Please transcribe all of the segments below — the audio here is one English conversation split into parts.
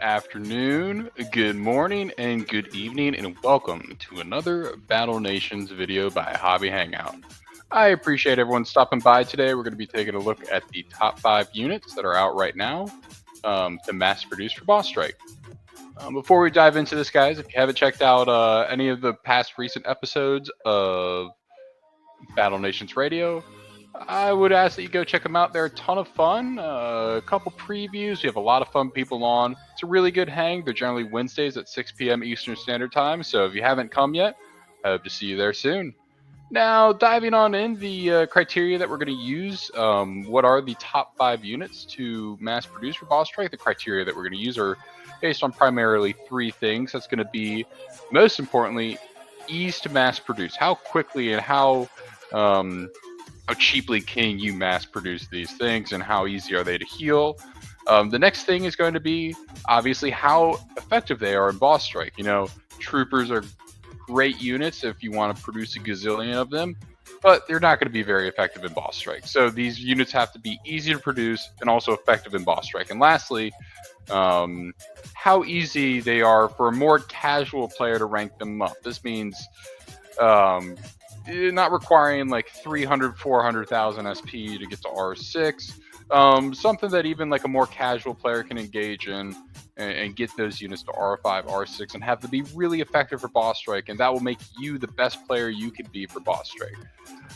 afternoon, good morning, and good evening, and welcome to another Battle Nations video by Hobby Hangout. I appreciate everyone stopping by today. We're going to be taking a look at the top 5 units that are out right now to mass produce for Boss Strike. Before we dive into this, guys, if you haven't checked out any of the past recent episodes of Battle Nations Radio, I would ask that you go check them out. They're a ton of fun. A couple previews. We have a lot of fun people on. It's a really good hang. They're generally Wednesdays at 6 p.m. Eastern Standard Time. So if you haven't come yet, I hope to see you there soon. Now, diving on in, the criteria that we're going to use, what are the top 5 units to mass produce for Boss Strike? The criteria that we're going to use are based on primarily 3 things. That's going to be, most importantly, ease to mass produce. How quickly and how cheaply can you mass produce these things, and how easy are they to heal? The next thing is going to be, obviously, how effective they are in Boss Strike. You know, troopers are great units if you want to produce a gazillion of them, but they're not going to be very effective in Boss Strike. So these units have to be easy to produce and also effective in Boss Strike. And lastly, how easy they are for a more casual player to rank them up. This means not requiring like 300, 400,000 SP to get to R6. Something that even like a more casual player can engage in and get those units to R5, R6, and have them be really effective for Boss Strike, and that will make you the best player you can be for Boss Strike.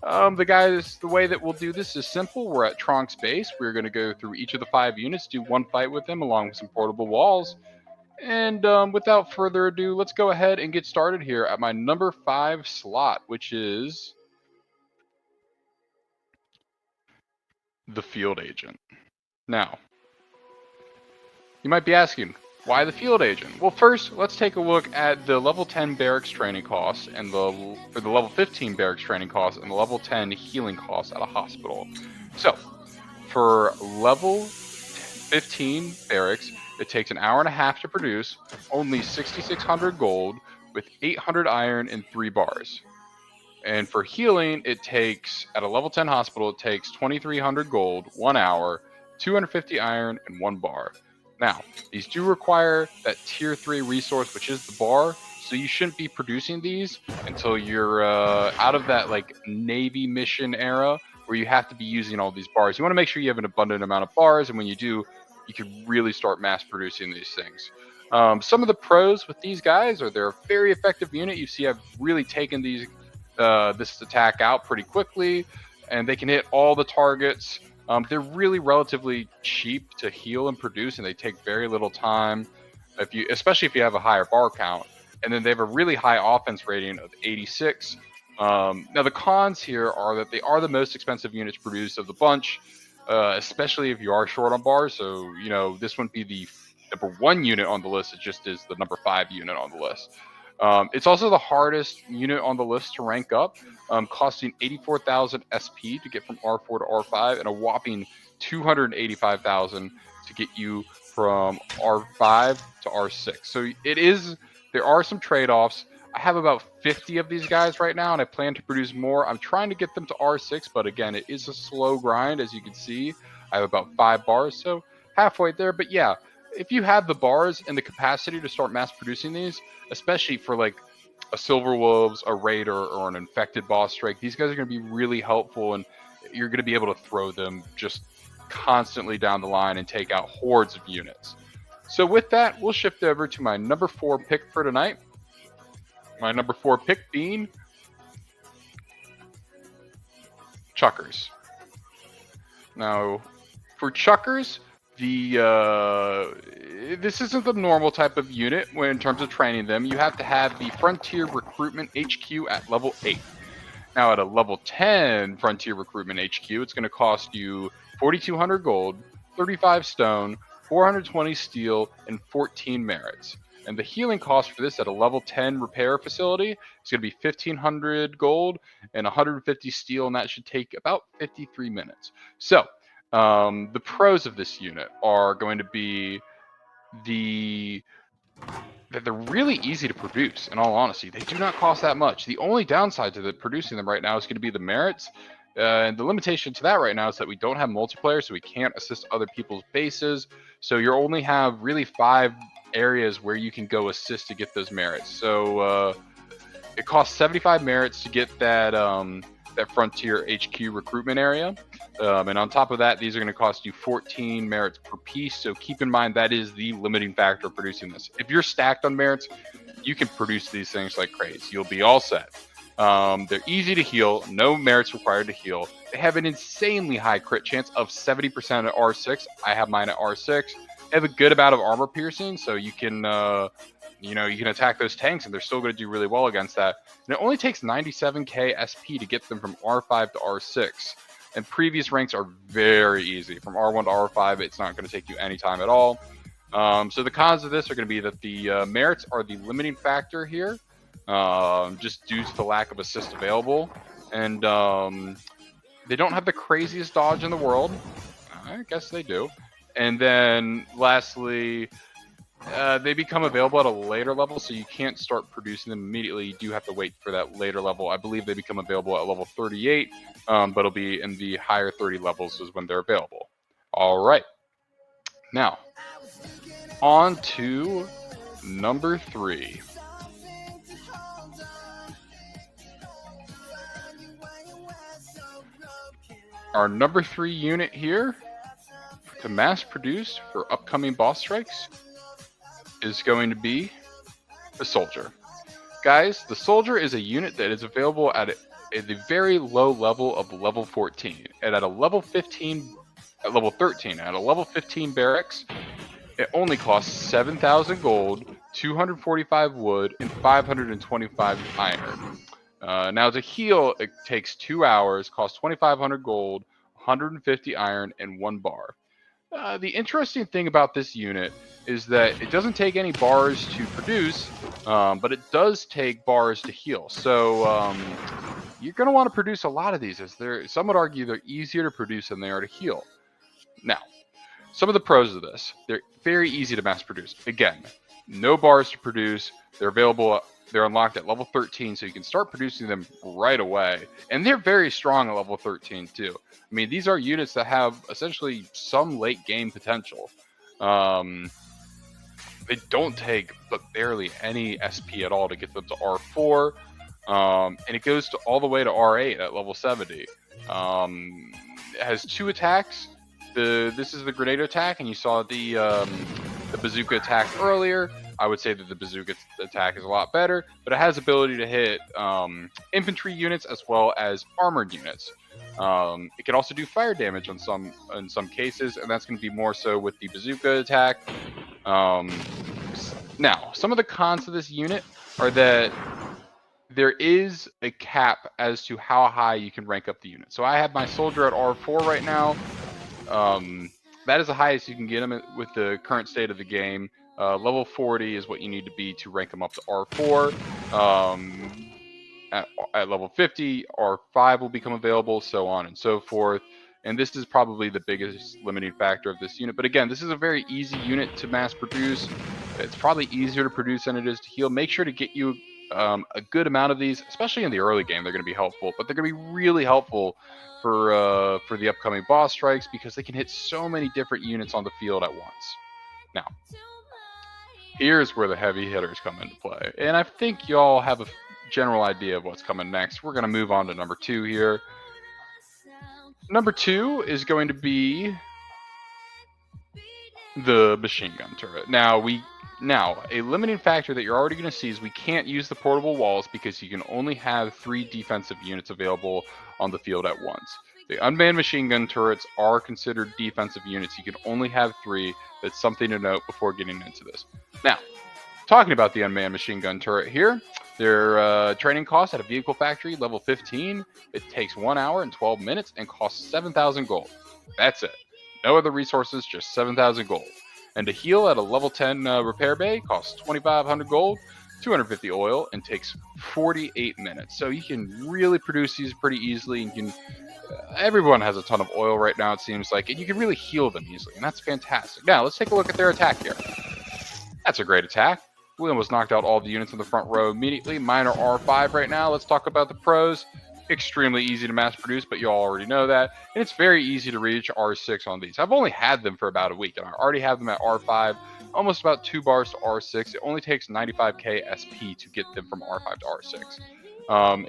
The way that we'll do this is simple. We're at Tronk's base. We're going to go through each of the 5 units, do one fight with them along with some portable walls. And without further ado, let's go ahead and get started here at my number 5 slot, which is the Field Agent. Now, you might be asking, why the Field Agent? Well, first, let's take a look at the level 10 barracks training costs and the level 15 barracks training costs and the level 10 healing costs at a hospital. So, for level 15 barracks, it takes an hour and a half to produce, only 6,600 gold, with 800 iron and 3 bars. And for healing, it takes, at a level 10 hospital, it takes 2,300 gold, 1 hour, 250 iron, and 1 bar. Now, these do require that tier 3 resource, which is the bar, so you shouldn't be producing these until you're out of that like Navy mission era where you have to be using all these bars. You want to make sure you have an abundant amount of bars, and when you do, you can really start mass producing these things. Some of the pros with these guys are they're a very effective unit. You see I've really taken these this attack out pretty quickly, and they can hit all the targets. They're really relatively cheap to heal and produce, and they take very little time, especially if you have a higher bar count. And then they have a really high offense rating of 86. Now the cons here are that they are the most expensive units produced of the bunch, especially if you are short on bars. So, you know, this wouldn't be the number 1 unit on the list. It just is the number 5 unit on the list. It's also the hardest unit on the list to rank up, costing 84,000 SP to get from R4 to R5, and a whopping 285,000 to get you from R5 to R6. So there are some trade-offs. I have about 50 of these guys right now, and I plan to produce more. I'm trying to get them to R6, but again, it is a slow grind, as you can see. I have about 5 bars, so halfway there. But yeah, if you have the bars and the capacity to start mass producing these, especially for like a Silver Wolves, a Raider, or an Infected Boss Strike, these guys are going to be really helpful, and you're going to be able to throw them just constantly down the line and take out hordes of units. So with that, we'll shift over to my number 4 pick for tonight. My number 4 pick being Chuckers. Now, for Chuckers, this isn't the normal type of unit in terms of training them. You have to have the Frontier Recruitment HQ at level 8. Now, at a level 10 Frontier Recruitment HQ, it's going to cost you 4,200 gold, 35 stone, 420 steel, and 14 merits. And the healing cost for this at a level 10 repair facility is going to be 1,500 gold and 150 steel, and that should take about 53 minutes. So, the pros of this unit are going to be that they're really easy to produce. In all honesty, they do not cost that much. The only downside to producing them right now is going to be the merits. And the limitation to that right now is that we don't have multiplayer, so we can't assist other people's bases. So you only have really 5 areas where you can go assist to get those merits. So it costs 75 merits to get that that Frontier HQ recruitment area. And on top of that, these are going to cost you 14 merits per piece. So keep in mind that is the limiting factor of producing this. If you're stacked on merits, you can produce these things like crazy. You'll be all set. They're easy to heal, no merits required to heal. They have an insanely high crit chance of 70% at R6. I have mine at R6. They have a good amount of armor piercing, so you can you can attack those tanks and they're still going to do really well against that. And it only takes 97k SP to get them from R5 to R6. And previous ranks are very easy. From R1 to R5, it's not going to take you any time at all. So the cons of this are going to be that the merits are the limiting factor here, just due to the lack of assist available. And they don't have the craziest dodge in the world. I guess they do. And then lastly, they become available at a later level, so you can't start producing them immediately. You do have to wait for that later level. I believe they become available at level 38, but it'll be in the higher 30 levels is when they're available. All right. Now, on to number 3. Our number 3 unit here to mass produce for upcoming boss strikes is going to be the Soldier. Guys, the Soldier is a unit that is available at the very low level of level 14. And at a level 15, at level 13, at a level 15 barracks, it only costs 7,000 gold, 245 wood, and 525 iron. Now to heal, it takes 2 hours, costs 2,500 gold, 150 iron, and 1 bar. The interesting thing about this unit is that it doesn't take any bars to produce, but it does take bars to heal. So you're going to want to produce a lot of these, as some would argue they're easier to produce than they are to heal. Now, some of the pros of this: they're very easy to mass produce. Again, no bars to produce. They're available. They're unlocked at level 13, so you can start producing them right away. And they're very strong at level 13 too. I mean, these are units that have essentially some late game potential. They don't take but barely any SP at all to get them to R4. And it goes all the way to R8 at level 70. It has 2 attacks. This is the grenade attack, and you saw the bazooka attack earlier. I would say that the bazooka attack is a lot better, but it has ability to hit infantry units as well as armored units. It can also do fire damage in some cases, and that's going to be more so with the bazooka attack. Now, some of the cons of this unit are that there is a cap as to how high you can rank up the unit. So I have my Soldier at R4 right now. That is the highest you can get them with the current state of the game. Level 40 is what you need to be to rank them up to R4. At level 50, R5 will become available, so on and so forth. And this is probably the biggest limiting factor of this unit. But again, this is a very easy unit to mass produce. It's probably easier to produce than it is to heal. Make sure to get you a good amount of these, especially in the early game. They're going to be helpful, but they're going to be really helpful for the upcoming boss strikes, because they can hit so many different units on the field at once. Now, here's where the heavy hitters come into play, and I think y'all have a general idea of what's coming next. We're going to move on to number 2 here. Number 2 is going to be the machine gun turret. Now, a limiting factor that you're already going to see is we can't use the portable walls, because you can only have 3 defensive units available on the field at once. The unmanned machine gun turrets are considered defensive units. You can only have 3. That's something to note before getting into this. Now, talking about the unmanned machine gun turret here, their training cost at a vehicle factory, level 15. It takes 1 hour and 12 minutes and costs 7,000 gold. That's it. No other resources, just 7,000 gold. And to heal at a level 10 repair bay costs 2,500 gold, 250 oil, and takes 48 minutes. So you can really produce these pretty easily. You can, everyone has a ton of oil right now, it seems like, and you can really heal them easily, and that's fantastic. Now, let's take a look at their attack here. That's a great attack. We almost knocked out all the units in the front row immediately. Mine are R5 right now. Let's talk about the pros. Extremely easy to mass produce, but you all already know that. And it's very easy to reach R6 on these. I've only had them for about a week, and I already have them at R5. almost about 2 bars to R6. It only takes 95k SP to get them from R5 to R6.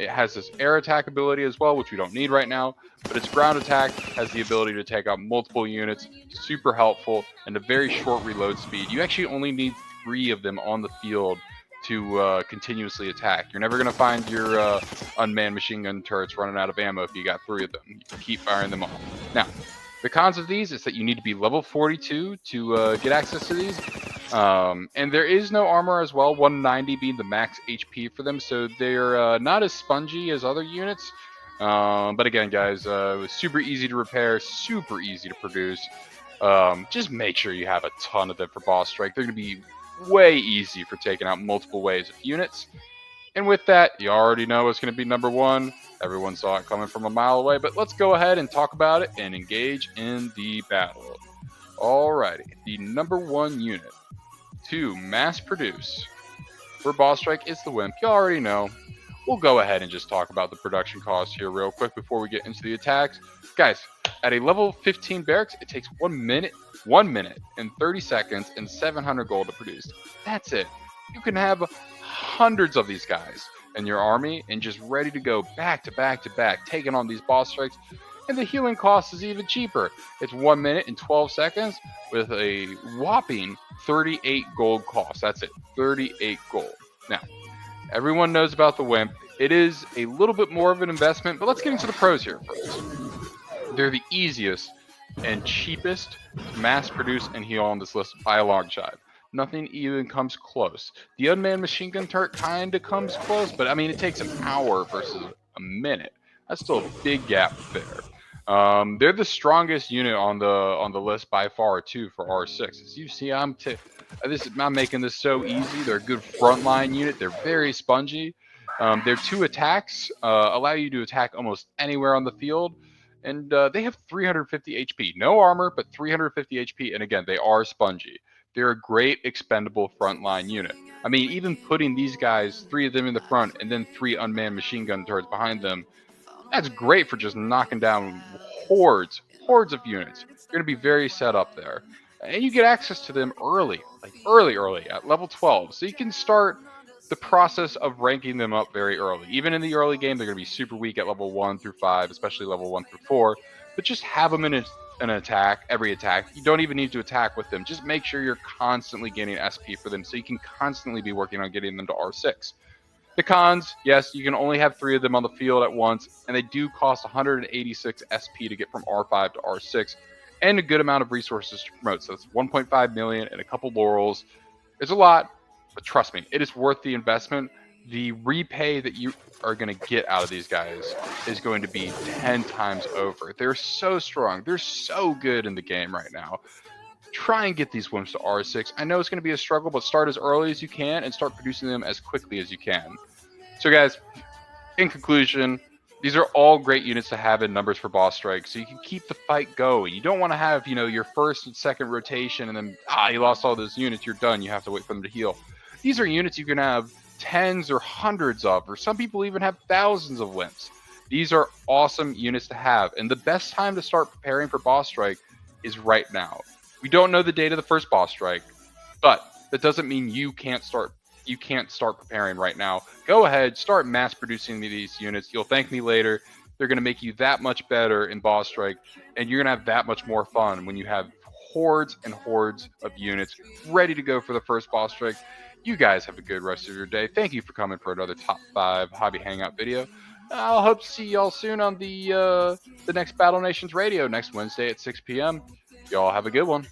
It has this air attack ability as well, which we don't need right now, but its ground attack has the ability to take out multiple units, super helpful, and a very short reload speed. You actually only need 3 of them on the field to continuously attack. You're never going to find your unmanned machine gun turrets running out of ammo if you got 3 of them. You can keep firing them off. Now, the cons of these is that you need to be level 42 to get access to these. And there is no armor as well, 190 being the max HP for them, so they're not as spongy as other units. But again, guys, it was super easy to repair, super easy to produce. Just make sure you have a ton of them for boss strike. They're going to be way easy for taking out multiple waves of units. And with that, you already know it's going to be number 1. Everyone saw it coming from a mile away, but let's go ahead and talk about it and engage in the battle. Alrighty, the number 1 unit to mass produce for boss strike is the Wimp. You already know. We'll go ahead and just talk about the production cost here real quick before we get into the attacks. Guys, at a level 15 barracks, it takes 1 minute and 30 seconds and 700 gold to produce. That's it. You can have hundreds of these guys in your army and just ready to go back to back to back, taking on these boss strikes. And the healing cost is even cheaper. It's 1 minute and 12 seconds with a whopping 38 gold cost. That's it, 38 gold. Now, everyone knows about the Wimp. It is a little bit more of an investment, but let's get into the pros here first. They're the easiest and cheapest to mass produce and heal on this list by a long shot. Nothing even comes close. The unmanned machine gun turret kind of comes close, but I mean, it takes an hour versus a minute. That's still a big gap there. They're the strongest unit on the list by far too for R6. As you see, I'm making this so easy. They're a good frontline unit. They're very spongy. Their 2 attacks allow you to attack almost anywhere on the field, and they have 350 HP. No armor, but 350 HP. And again, they are spongy. They're a great expendable frontline unit. I mean, even putting these guys, 3 of them in the front, and then 3 unmanned machine gun turrets behind them, that's great for just knocking down hordes of units. You're going to be very set up there. And you get access to them early, like early at level 12. So you can start the process of ranking them up very early. Even in the early game, they're going to be super weak at level 1 through 5, especially level 1 through 4. But just have them in an attack, every attack. You don't even need to attack with them. Just make sure you're constantly getting SP for them so you can constantly be working on getting them to R6. The cons, yes, you can only have 3 of them on the field at once, and they do cost 186 SP to get from R5 to R6, and a good amount of resources to promote. So it's 1.5 million and a couple laurels. It's a lot, but trust me, it is worth the investment. The repay that you are going to get out of these guys is going to be 10 times over. They're so strong. They're so good in the game right now. Try and get these Wimps to R6. I know it's going to be a struggle, but start as early as you can and start producing them as quickly as you can. So guys, in conclusion, these are all great units to have in numbers for boss strike, so you can keep the fight going. You don't want to have, your first and second rotation and then, you lost all those units, you're done. You have to wait for them to heal. These are units you can have tens or hundreds of, or some people even have thousands of Wimps. These are awesome units to have, and the best time to start preparing for boss strike is right now. We don't know the date of the first boss strike, but that doesn't mean you can't start preparing right now. Go ahead, start mass producing these units. You'll thank me later. They're going to make you that much better in boss strike, and you're going to have that much more fun when you have hordes and hordes of units ready to go for the first boss strike. You guys have a good rest of your day. Thank you for coming for another top 5 hobby hangout video. I'll hope to see y'all soon on the next Battle Nations Radio next Wednesday at 6 p.m. Y'all have a good one.